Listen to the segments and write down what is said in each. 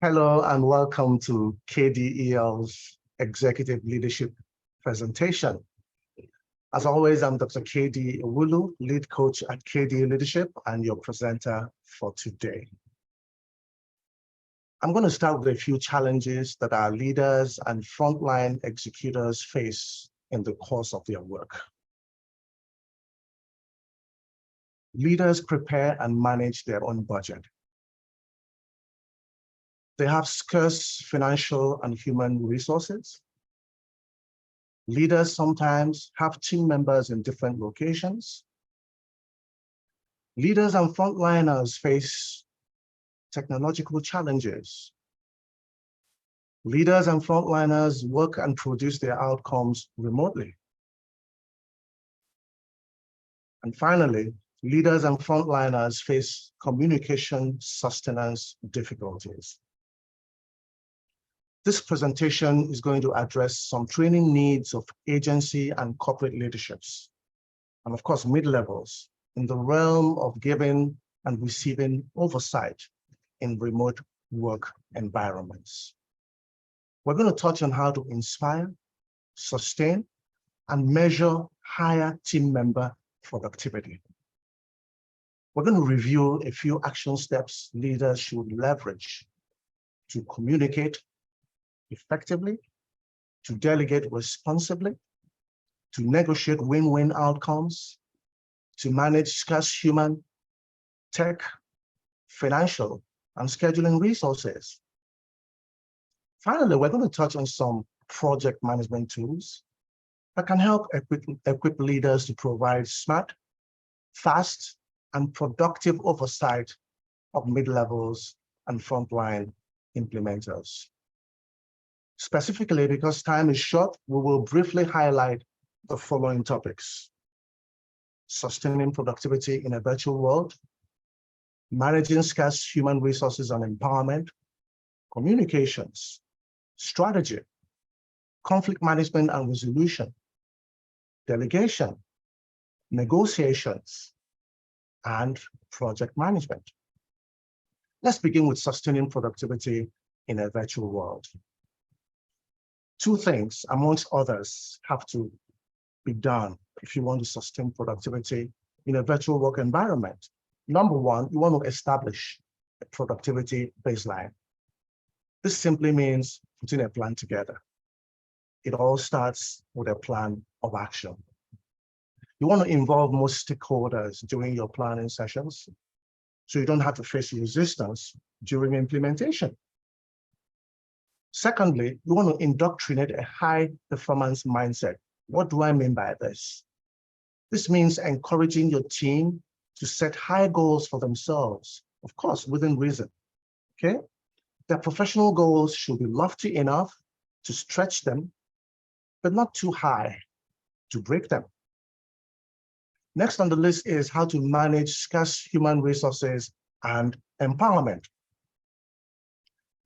Hello and welcome to KDEL's Executive Leadership presentation. As always, I'm Dr. KD Ewulu, lead coach at KDEL Leadership and your presenter for today. I'm going to start with a few challenges that our leaders and frontline executors face in the course of their work. Leaders prepare and manage their own budget. They have scarce financial and human resources. Leaders sometimes have team members in different locations. Leaders and frontliners face technological challenges. Leaders and frontliners work and produce their outcomes remotely. And finally, leaders and frontliners face communication sustenance difficulties. This presentation is going to address some training needs of agency and corporate leaderships, and of course, mid-levels in the realm of giving and receiving oversight in remote work environments. We're going to touch on how to inspire, sustain, and measure higher team member productivity. We're going to review a few action steps leaders should leverage to communicate effectively, to delegate responsibly, to negotiate win-win outcomes, to manage scarce human, tech, financial, and scheduling resources. Finally, we're going to touch on some project management tools that can help equip leaders to provide smart, fast, and productive oversight of mid-levels and frontline implementers. Specifically, because time is short, we will briefly highlight the following topics: sustaining productivity in a virtual world, managing scarce human resources and empowerment, communications, strategy, conflict management and resolution, delegation, negotiations, and project management. Let's begin with sustaining productivity in a virtual world. Two things, amongst others, have to be done if you want to sustain productivity in a virtual work environment. Number one, you want to establish a productivity baseline. This simply means putting a plan together. It all starts with a plan of action. You want to involve most stakeholders during your planning sessions, so you don't have to face resistance during implementation. Secondly, you want to indoctrinate a high-performance mindset. What do I mean by this? This means encouraging your team to set high goals for themselves, of course, within reason, okay? Their professional goals should be lofty enough to stretch them, but not too high to break them. Next on the list is how to manage scarce human resources and empowerment.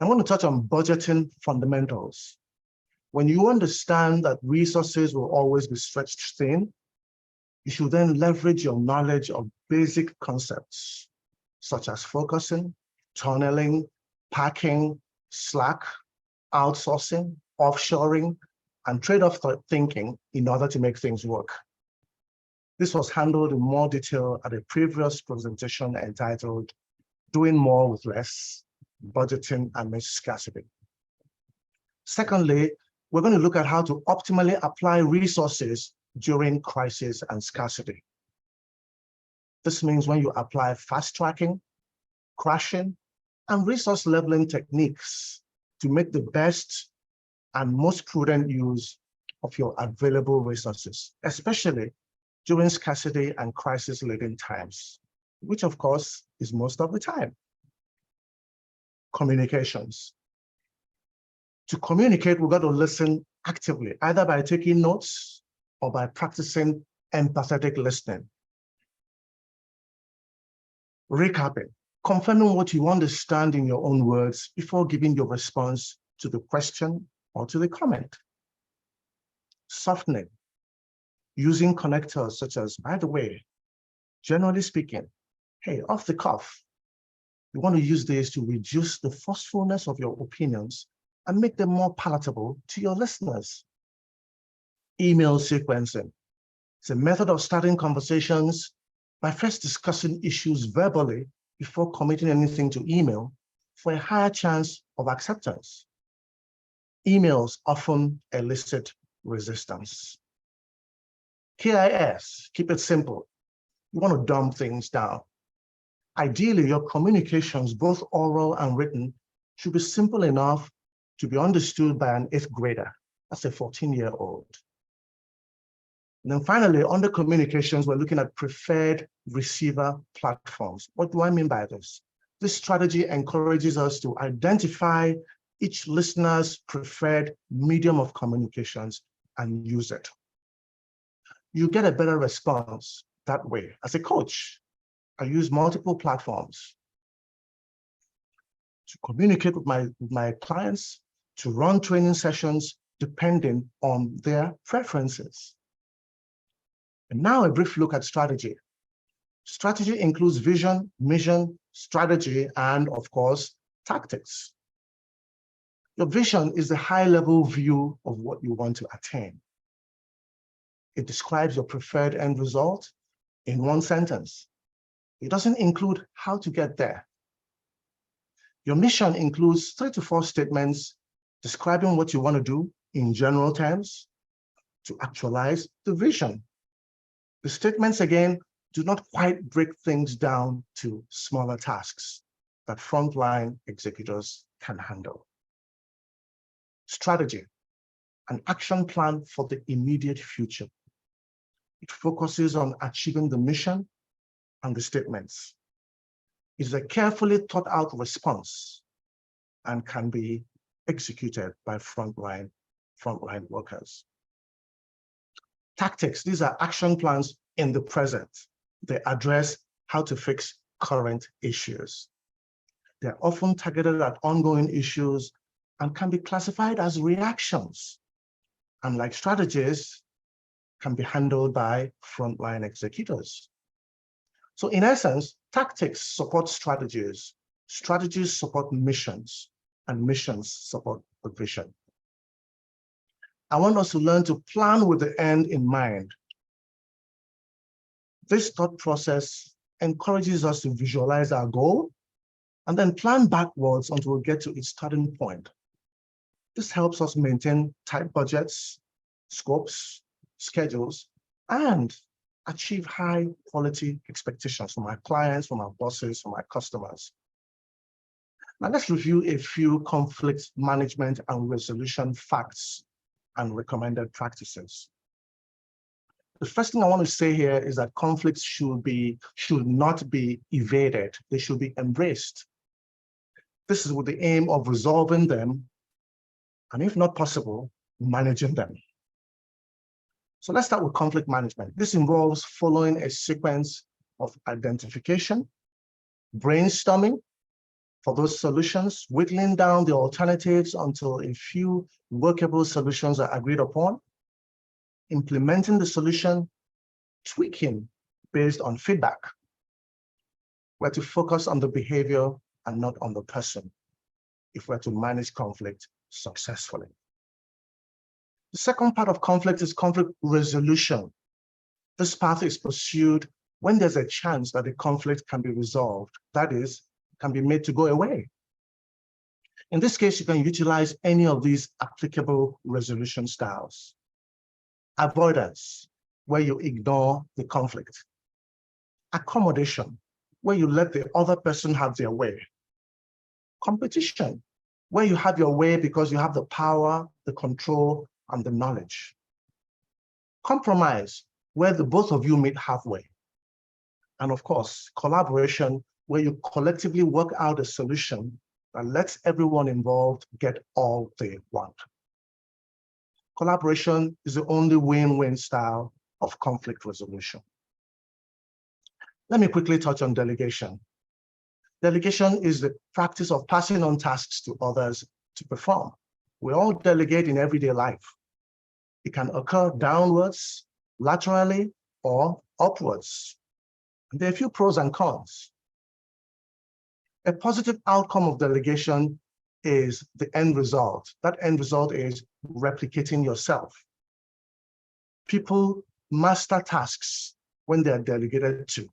I want to touch on budgeting fundamentals. When you understand that resources will always be stretched thin, you should then leverage your knowledge of basic concepts, such as focusing, tunneling, packing, slack, outsourcing, offshoring, and trade-off thinking in order to make things work. This was handled in more detail at a previous presentation entitled Doing More with Less, Budgeting Amidst Scarcity. Secondly, we're going to look at how to optimally apply resources during crisis and scarcity. This means when you apply fast tracking, crashing, and resource leveling techniques to make the best and most prudent use of your available resources, especially during scarcity and crisis-laden times, which of course is most of the time. Communications. To communicate, we've got to listen actively, either by taking notes or by practicing empathetic listening. Recapping, confirming what you understand in your own words before giving your response to the question or to the comment. Softening, using connectors such as, by the way, generally speaking, hey, off the cuff, You want to use this to reduce the forcefulness of your opinions and make them more palatable to your listeners. Email sequencing. It's a method of starting conversations by first discussing issues verbally before committing anything to email for a higher chance of acceptance. Emails often elicit resistance. KIS, keep it simple. You want to dumb things down. Ideally, your communications, both oral and written, should be simple enough to be understood by an 8th grader. That's a 14-year-old. And then finally, under communications, we're looking at preferred receiver platforms. What do I mean by this? This strategy encourages us to identify each listener's preferred medium of communications and use it. You get a better response that way. As a coach, I use multiple platforms to communicate with my clients, to run training sessions depending on their preferences. And now a brief look at strategy. Strategy includes vision, mission, strategy, and of course, tactics. Your vision is the high-level view of what you want to attain. It describes your preferred end result in one sentence. It doesn't include how to get there. Your mission includes 3 to 4 statements describing what you want to do in general terms to actualize the vision. The statements, again, do not quite break things down to smaller tasks that frontline executors can handle. Strategy, an action plan for the immediate future. It focuses on achieving the mission and the statements. It is a carefully thought out response and can be executed by frontline workers. Tactics, these are action plans in the present. They address how to fix current issues. They're often targeted at ongoing issues and can be classified as reactions. And like strategies, can be handled by frontline executors. So in essence, tactics support strategies, strategies support missions, and missions support the vision. I want us to learn to plan with the end in mind. This thought process encourages us to visualize our goal and then plan backwards until we get to its starting point. This helps us maintain tight budgets, scopes, schedules, and achieve high quality expectations from our clients, from our bosses, from our customers. Now let's review a few conflict management and resolution facts and recommended practices. The first thing I want to say here is that conflicts should not be evaded. They should be embraced. This is with the aim of resolving them, and if not possible, managing them. So let's start with conflict management. This involves following a sequence of identification, brainstorming for those solutions, whittling down the alternatives until a few workable solutions are agreed upon, implementing the solution, tweaking based on feedback. We're to focus on the behavior and not on the person if we're to manage conflict successfully. The second part of conflict is conflict resolution. This path is pursued when there's a chance that the conflict can be resolved, that is, can be made to go away. In this case, you can utilize any of these applicable resolution styles. Avoidance, where you ignore the conflict. Accommodation, where you let the other person have their way. Competition, where you have your way because you have the power, the control, and the knowledge. Compromise, where the both of you meet halfway. And of course, collaboration, where you collectively work out a solution that lets everyone involved get all they want. Collaboration is the only win-win style of conflict resolution. Let me quickly touch on delegation. Delegation is the practice of passing on tasks to others to perform. We all delegate in everyday life. It can occur downwards, laterally, or upwards. And there are a few pros and cons. A positive outcome of delegation is the end result. That end result is replicating yourself. People master tasks when they are delegated to.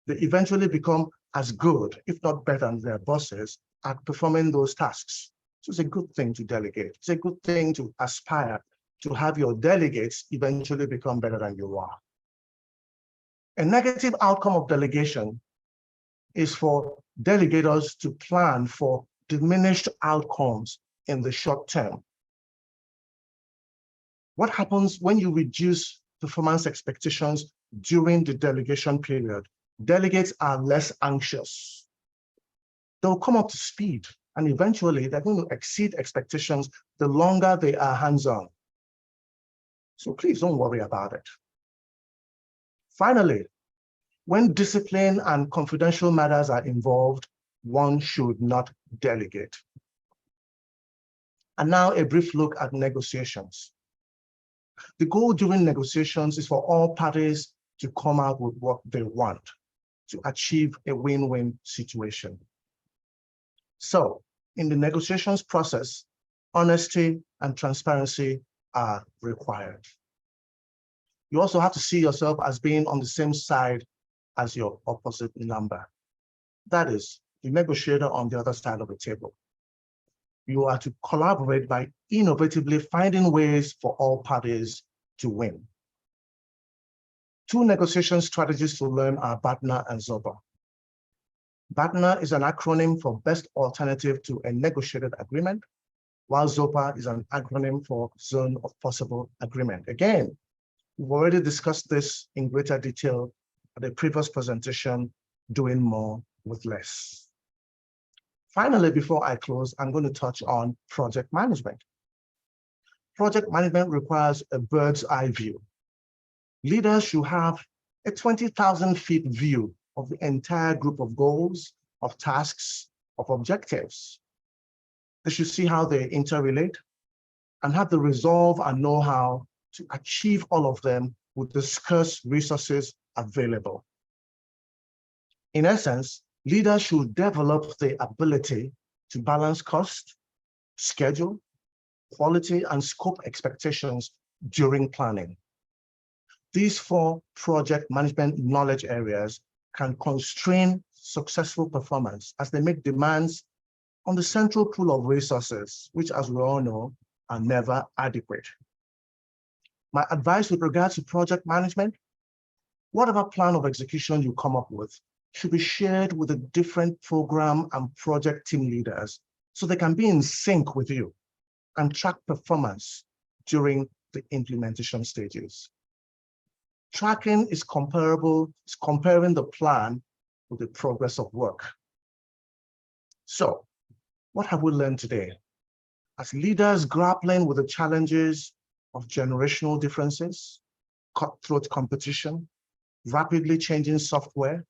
They eventually become as good, if not better than their bosses, at performing those tasks. So it's a good thing to delegate. It's a good thing to aspire to have your delegates eventually become better than you are. A negative outcome of delegation is for delegators to plan for diminished outcomes in the short term. What happens when you reduce performance expectations during the delegation period? Delegates are less anxious. They'll come up to speed, and eventually they're going to exceed expectations the longer they are hands-on. So please don't worry about it. Finally, when discipline and confidential matters are involved, one should not delegate. And now a brief look at negotiations. The goal during negotiations is for all parties to come out with what they want to achieve a win-win situation. So in the negotiations process, honesty and transparency are required. You also have to see yourself as being on the same side as your opposite number. That is, the negotiator on the other side of the table. You are to collaborate by innovatively finding ways for all parties to win. Two negotiation strategies to learn are BATNA and ZOPA. BATNA is an acronym for Best Alternative to a Negotiated Agreement, while ZOPA is an acronym for Zone of Possible Agreement. Again, we've already discussed this in greater detail at a previous presentation, Doing More with Less. Finally, before I close, I'm going to touch on project management. Project management requires a bird's eye view. Leaders should have a 20,000 feet view of the entire group of goals, of tasks, of objectives. They should see how they interrelate and have the resolve and know-how to achieve all of them with the scarce resources available. In essence, leaders should develop the ability to balance cost, schedule, quality, and scope expectations during planning. These four project management knowledge areas can constrain successful performance as they make demands on the central pool of resources, which, as we all know, are never adequate. My advice with regards to project management: whatever plan of execution you come up with should be shared with the different program and project team leaders so they can be in sync with you and track performance during the implementation stages. Tracking is comparing the plan with the progress of work. So, what have we learned today? As leaders grappling with the challenges of generational differences, cutthroat competition, rapidly changing software,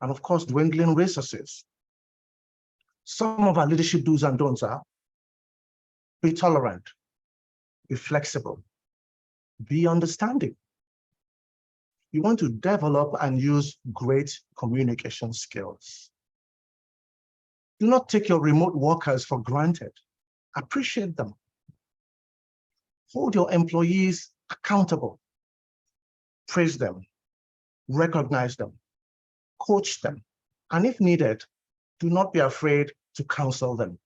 and of course, dwindling resources, some of our leadership do's and don'ts are: be tolerant, be flexible, be understanding. You want to develop and use great communication skills. Do not take your remote workers for granted. Appreciate them. Hold your employees accountable. Praise them, recognize them, coach them, and if needed, do not be afraid to counsel them.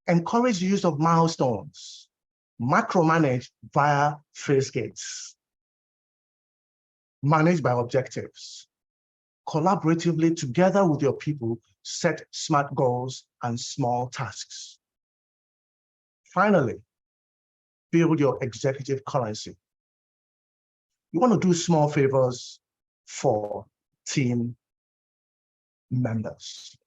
Encourage the use of milestones. Macromanage via phase gates. Manage by objectives. Collaboratively, together with your people, set SMART goals and small tasks. Finally, build your executive currency. You want to do small favors for team members.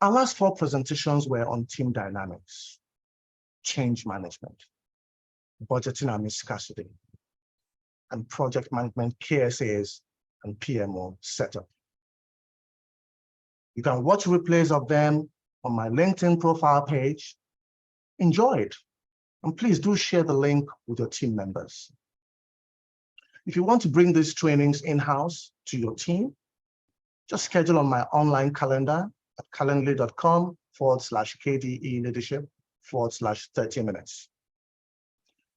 Our last four presentations were on team dynamics, change management, budgeting and scarcity, and project management KSAs and PMO setup. You can watch replays of them on my LinkedIn profile page. Enjoy it, and please do share the link with your team members. If you want to bring these trainings in-house to your team, just schedule on my online calendar at calendly.com/KDE leadership/30 minutes.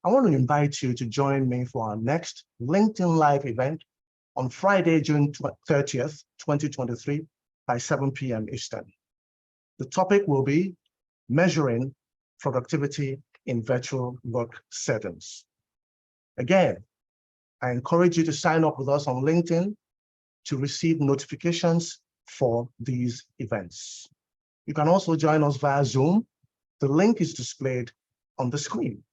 I want to invite you to join me for our next LinkedIn Live event on Friday, June 30th, 2023 by 7 p.m. Eastern. The topic will be measuring productivity in virtual work settings. Again, I encourage you to sign up with us on LinkedIn to receive notifications for these events. You can also join us via Zoom. The link is displayed on the screen.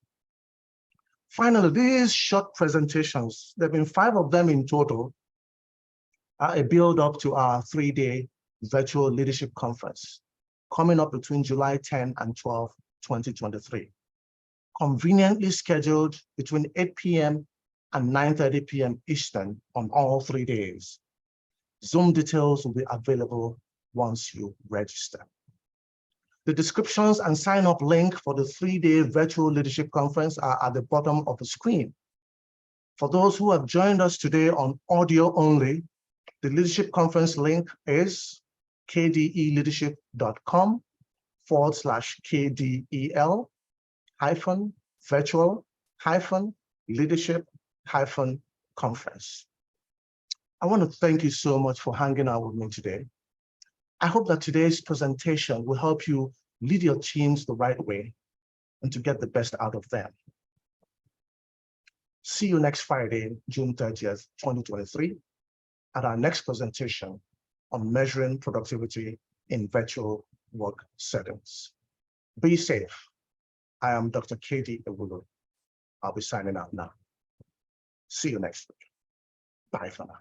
Finally, these short presentations, there have been 5 of them in total, are a build-up to our 3-day virtual leadership conference coming up between July 10 and 12, 2023. Conveniently scheduled between 8 p.m. and 9:30 p.m. Eastern on all 3 days. Zoom details will be available once you register. The descriptions and sign-up link for the 3-day virtual leadership conference are at the bottom of the screen. For those who have joined us today on audio only, the leadership conference link is KDEL.com/KDEL-virtual-leadership-conference. I want to thank you so much for hanging out with me today. I hope that today's presentation will help you lead your teams the right way and to get the best out of them. See you next Friday, June 30th, 2023, at our next presentation on measuring productivity in virtual work settings. Be safe. I am Dr. KDEL. I'll be signing out now. See you next week. Bye for now.